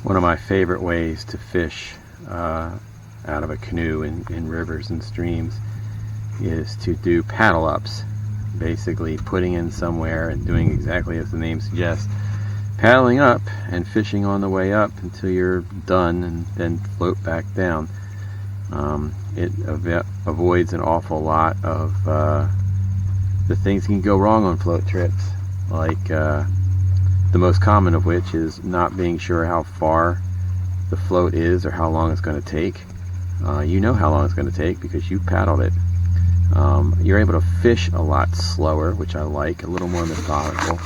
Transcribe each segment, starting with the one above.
One of my favorite ways to fish out of a canoe in rivers and streams is to do paddle ups. Basically putting in somewhere and doing exactly as the name suggests, paddling up and fishing on the way up until you're done, and then float back down. It avoids an awful lot of the things that can go wrong on float trips, like the most common of which is not being sure how far the float is or how long it's going to take. You know how long it's going to take because you paddled it. You're able to fish a lot slower, which I like, a little more methodical,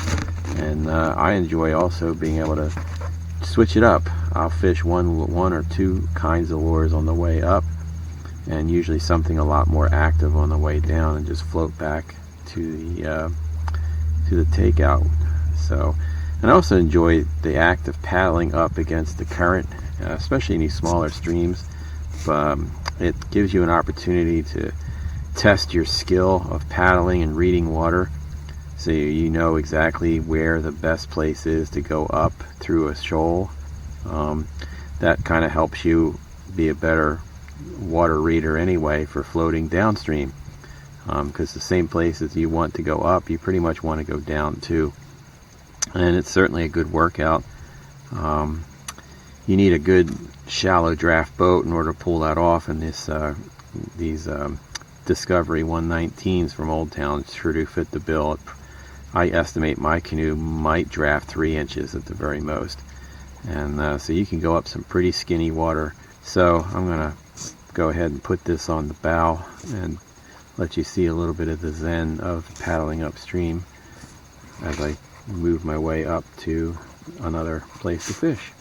and I enjoy also being able to switch it up. I'll fish one or two kinds of lures on the way up, and usually something a lot more active on the way down, and just float back to the takeout. So, and I also enjoy the act of paddling up against the current, especially in these smaller streams. It gives you an opportunity to test your skill of paddling and reading water, so you know exactly where the best place is to go up through a shoal. That kind of helps you be a better water reader anyway for floating downstream, because the same places you want to go up, you pretty much want to go down too. And it's certainly a good workout. You need a good shallow draft boat in order to pull that off, and these Discovery 119s from Old Town sure do fit the bill. I estimate my canoe might draft 3 inches at the very most, and so you can go up some pretty skinny water. So I'm gonna go ahead and put this on the bow and let you see a little bit of the zen of paddling upstream as I move my way up to another place to fish.